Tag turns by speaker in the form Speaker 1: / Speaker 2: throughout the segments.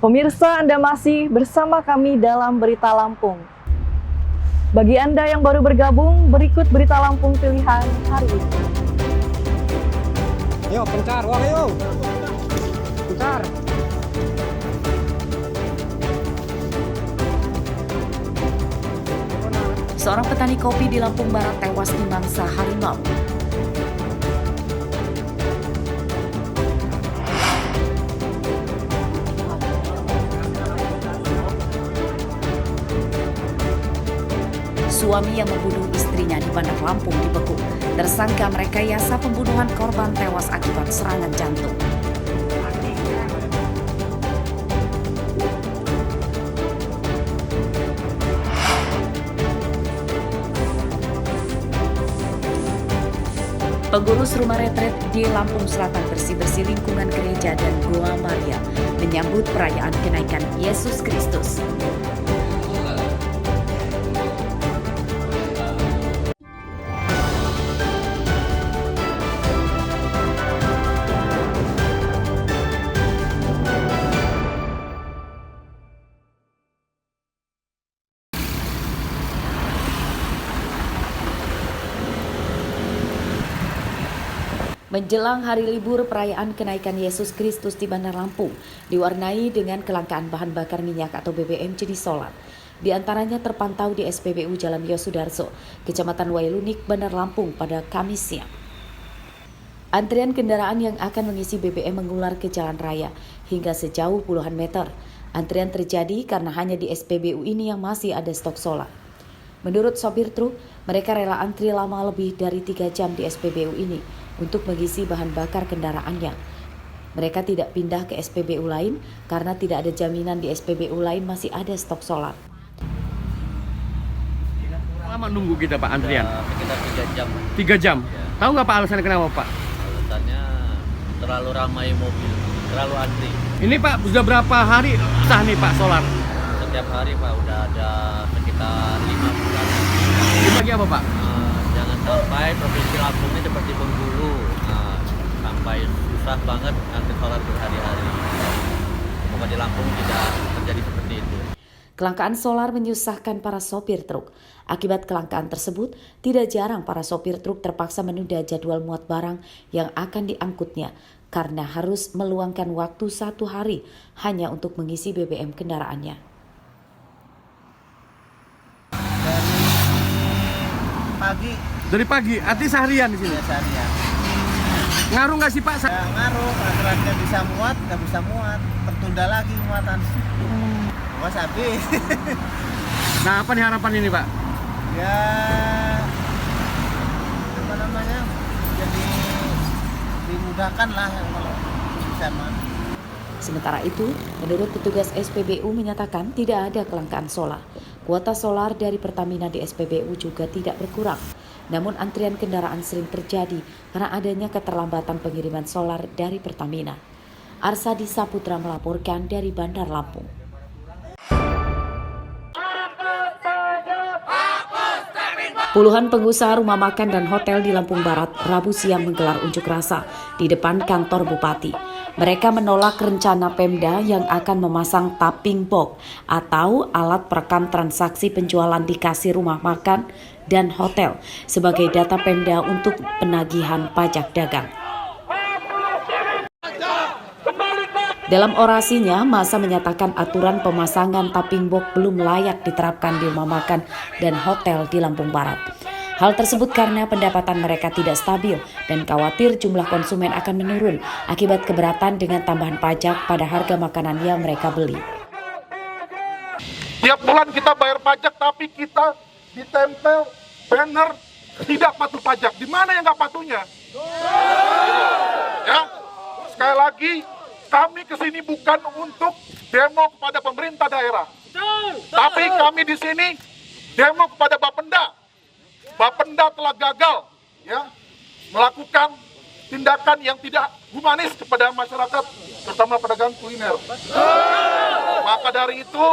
Speaker 1: Pemirsa, Anda masih bersama kami dalam Berita Lampung. Bagi Anda yang baru bergabung, berikut Berita Lampung pilihan hari ini.
Speaker 2: Yuk, pencar, wah yuk. Pencar.
Speaker 3: Seorang petani kopi di Lampung Barat tewas dimangsa harimau. Suami yang membunuh istrinya di Bandar Lampung dibekuk. Tersangka merekayasa pembunuhan korban tewas akibat serangan jantung. Pengurus rumah retret di Lampung Selatan bersih-bersih lingkungan gereja dan Goa Maria menyambut perayaan kenaikan Yesus Kristus. Menjelang hari libur perayaan kenaikan Yesus Kristus di Bandar Lampung diwarnai dengan kelangkaan bahan bakar minyak atau BBM jenis solar. Di antaranya terpantau di SPBU Jalan Yosudarso, Kecamatan Wailunik, Bandar Lampung pada Kamis siang. Antrian kendaraan yang akan mengisi BBM mengular ke jalan raya hingga sejauh puluhan meter. Antrian terjadi karena hanya di SPBU ini yang masih ada stok solar. Menurut sopir truk, mereka rela antri lama lebih dari 3 jam di SPBU ini untuk mengisi bahan bakar kendaraannya. Mereka tidak pindah ke SPBU lain karena tidak ada jaminan di SPBU lain masih ada stok solar.
Speaker 2: Lama nunggu kita Pak antrian?
Speaker 4: Sekitar 3 jam.
Speaker 2: 3 jam?
Speaker 4: Ya.
Speaker 2: Tahu nggak Pak alasannya kenapa Pak?
Speaker 4: Alasannya terlalu ramai mobil, terlalu antri.
Speaker 2: Ini Pak sudah berapa hari sah nih Pak solar?
Speaker 4: Setiap hari Pak udah ada sekitar 5 bulan.
Speaker 2: Dibagi apa Pak?
Speaker 4: Jangan sampai Provinsi Lampung ini seperti Bengkulu, sampai susah banget antri solar berhari-hari. Semoga di Lampung tidak terjadi seperti itu.
Speaker 3: Kelangkaan solar menyusahkan para sopir truk. Akibat kelangkaan tersebut, tidak jarang para sopir truk terpaksa menunda jadwal muat barang yang akan diangkutnya karena harus meluangkan waktu 1 hari hanya untuk mengisi BBM kendaraannya.
Speaker 2: Dari pagi, arti seharian di sini?
Speaker 5: Ya, seharian.
Speaker 2: Ngaruh nggak sih Pak?
Speaker 5: Ya, ngaruh, antriannya bisa muat, nggak bisa muat, tertunda lagi muatan. Mas habis.
Speaker 2: Nah, apa nih harapan ini Pak?
Speaker 5: Ya, apa namanya? Jadi dimudahkan lah kalau bisa mah.
Speaker 3: Sementara itu, menurut petugas SPBU menyatakan tidak ada kelangkaan solar. Kuota solar dari Pertamina di SPBU juga tidak berkurang. Namun antrian kendaraan sering terjadi karena adanya keterlambatan pengiriman solar dari Pertamina. Arsadi Saputra melaporkan dari Bandar Lampung. Puluhan pengusaha rumah makan dan hotel di Lampung Barat Rabu siang menggelar unjuk rasa di depan kantor Bupati. Mereka menolak rencana Pemda yang akan memasang tapping box atau alat perekam transaksi penjualan di kasir rumah makan dan hotel sebagai data Pemda untuk penagihan pajak dagang. Dalam orasinya, massa menyatakan aturan pemasangan tapping box belum layak diterapkan di rumah makan dan hotel di Lampung Barat. Hal tersebut karena pendapatan mereka tidak stabil dan khawatir jumlah konsumen akan menurun akibat keberatan dengan tambahan pajak pada harga makanan yang mereka beli.
Speaker 6: Tiap bulan kita bayar pajak tapi kita ditempel banner tidak patuh pajak. Di mana yang nggak patuhnya? Ya, sekali lagi kami kesini bukan untuk demo kepada pemerintah daerah, tapi kami di sini demo kepada Bapenda. Bapenda telah gagal, ya, melakukan tindakan yang tidak humanis kepada masyarakat, terutama pedagang kuliner. Maka dari itu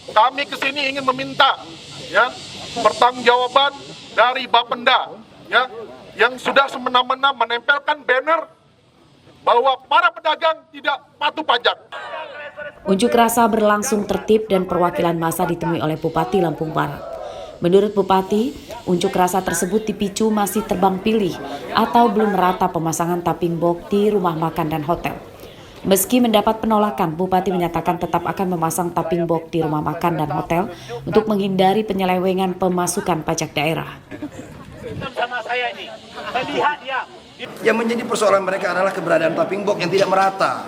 Speaker 6: kami kesini ingin meminta, ya, pertanggungjawaban dari Bapenda, ya, yang sudah semena-mena menempelkan banner bahwa para pedagang tidak patuh pajak.
Speaker 3: Unjuk rasa berlangsung tertib dan perwakilan massa ditemui oleh Bupati Lampung Barat. Menurut Bupati, unjuk rasa tersebut dipicu masih terbang pilih atau belum merata pemasangan tapping box di rumah makan dan hotel. Meski mendapat penolakan, Bupati menyatakan tetap akan memasang tapping box di rumah makan dan hotel untuk menghindari penyelewengan pemasukan pajak daerah.
Speaker 7: Yang menjadi persoalan mereka adalah keberadaan tapping box yang tidak merata.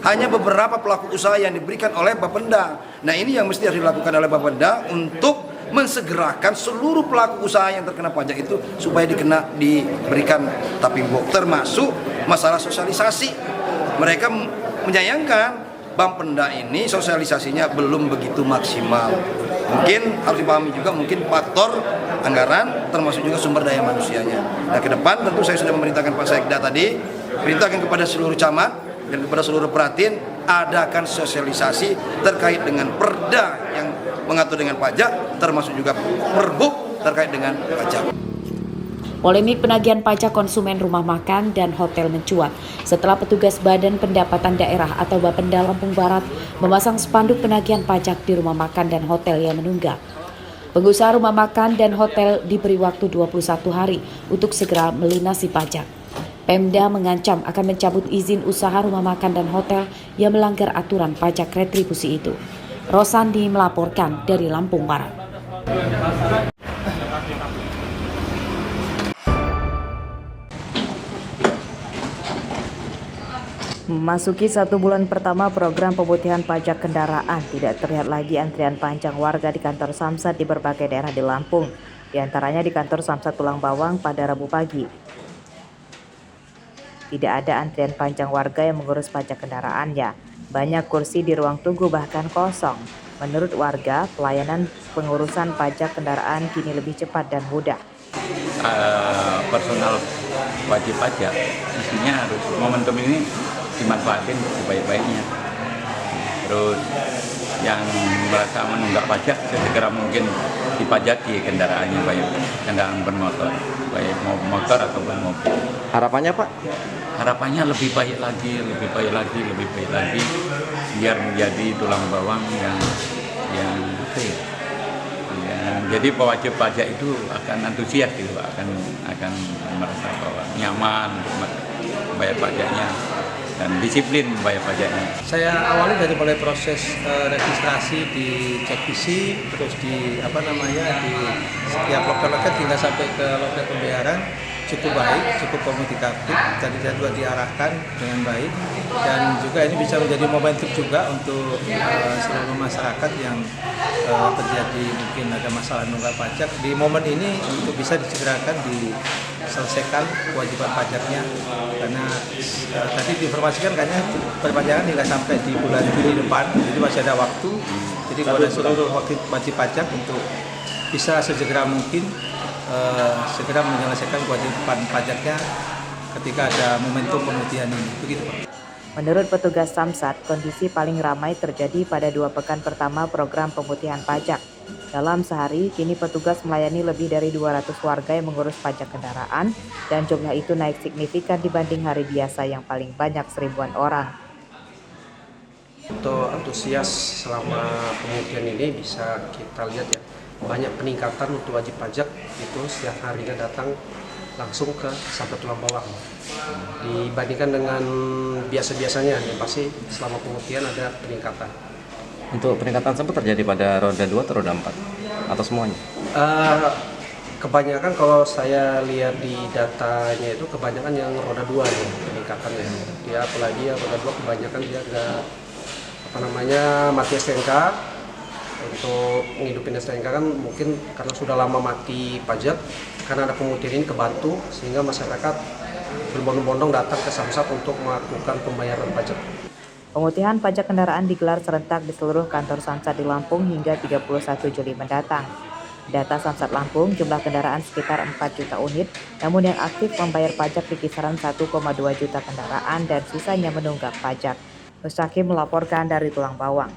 Speaker 7: Hanya beberapa pelaku usaha yang diberikan oleh Bapenda. Nah, ini yang mesti harus dilakukan oleh Bapenda untuk mensegerakan seluruh pelaku usaha yang terkena pajak itu supaya diberikan tapping box, termasuk masalah sosialisasi. Mereka menyayangkan Bapenda ini sosialisasinya belum begitu maksimal. Mungkin harus dipahami juga mungkin faktor anggaran termasuk juga sumber daya manusianya. Nah, ke depan tentu saya sudah memerintahkan Pak Sekda tadi, perintahkan kepada seluruh camat dan kepada seluruh Pratin adakan sosialisasi terkait dengan perda yang mengatur dengan pajak, termasuk juga perbuk terkait dengan pajak.
Speaker 3: Polemik penagihan pajak konsumen rumah makan dan hotel mencuat setelah petugas Badan Pendapatan Daerah atau Bapenda Lampung Barat memasang spanduk penagihan pajak di rumah makan dan hotel yang menunggak. Pengusaha rumah makan dan hotel diberi waktu 21 hari untuk segera melunasi pajak. Pemda mengancam akan mencabut izin usaha rumah makan dan hotel yang melanggar aturan pajak retribusi itu. Rosandi melaporkan dari Lampung Barat.
Speaker 1: Memasuki 1 bulan pertama program pemutihan pajak kendaraan, tidak terlihat lagi antrian panjang warga di kantor Samsat di berbagai daerah di Lampung, di antaranya di kantor Samsat Tulang Bawang pada Rabu pagi. Tidak ada antrian panjang warga yang mengurus pajak kendaraannya. Banyak kursi di ruang tunggu bahkan kosong. Menurut warga, pelayanan pengurusan pajak kendaraan kini lebih cepat dan mudah.
Speaker 8: Personal wajib pajak mestinya harus momentum ini dimanfaatin sebaik-baiknya. Terus yang merasa menunggak pajak segera mungkin dipajaki kendaraannya, baik kendaraan bermotor, baik mau motor ataupun mobil.
Speaker 2: Harapannya Pak?
Speaker 8: Harapannya lebih baik lagi, biar menjadi tulang bawang yang fair. Jadi pewajib pajak itu akan antusias gitu, akan merasa bahwa nyaman untuk membayar pajaknya dan disiplin membayar pajaknya.
Speaker 9: Saya awali dari mulai proses registrasi di CekVisi, terus di di setiap loket-loket hingga sampai ke loket pembayaran cukup baik, cukup komunikatif, tadi juga diarahkan dengan baik, dan juga ini bisa menjadi momentum juga untuk seluruh masyarakat yang terjadi mungkin ada masalah nunggak pajak di momen ini untuk bisa disegerakan diselesaikan kewajiban pajaknya, karena tadi diinformasikan kayaknya perpanjangan hingga sampai di bulan Juni depan, jadi masih ada waktu. Jadi kepada seluruh wajib pajak untuk bisa sesegera mungkin segera menyelesaikan kewajiban pajaknya ketika ada momentum pemutihan ini. Begitu, Pak.
Speaker 1: Menurut petugas Samsat, kondisi paling ramai terjadi pada 2 pekan pertama program pemutihan pajak. Dalam sehari, kini petugas melayani lebih dari 200 warga yang mengurus pajak kendaraan, dan jumlah itu naik signifikan dibanding hari biasa yang paling banyak 1000-an orang.
Speaker 10: Untuk antusias selama pemutihan ini bisa kita lihat ya, banyak peningkatan untuk wajib pajak itu setiap harinya datang langsung ke Samsat Tulang Bawang dibandingkan dengan biasa-biasanya, yang pasti selama pemutihan ada peningkatan.
Speaker 2: Untuk peningkatan tersebut terjadi pada roda 2 atau roda 4 atau semuanya?
Speaker 10: Kebanyakan kalau saya lihat di datanya itu kebanyakan yang roda 2 ya peningkatannya. Dia apalagi ya roda 2 kebanyakan dia ada mati STNK. Untuk menghidupin STNK kan mungkin karena sudah lama mati pajak, karena ada pemutihan ini kebantu sehingga masyarakat berbondong-bondong datang ke Samsat untuk melakukan pembayaran pajak.
Speaker 1: Pemutihan pajak kendaraan digelar serentak di seluruh kantor Samsat di Lampung hingga 31 Juli mendatang. Data Samsat Lampung, jumlah kendaraan sekitar 4 juta unit, namun yang aktif membayar pajak di kisaran 1,2 juta kendaraan dan sisanya menunggak pajak. Mustaqim melaporkan dari Tulang Bawang.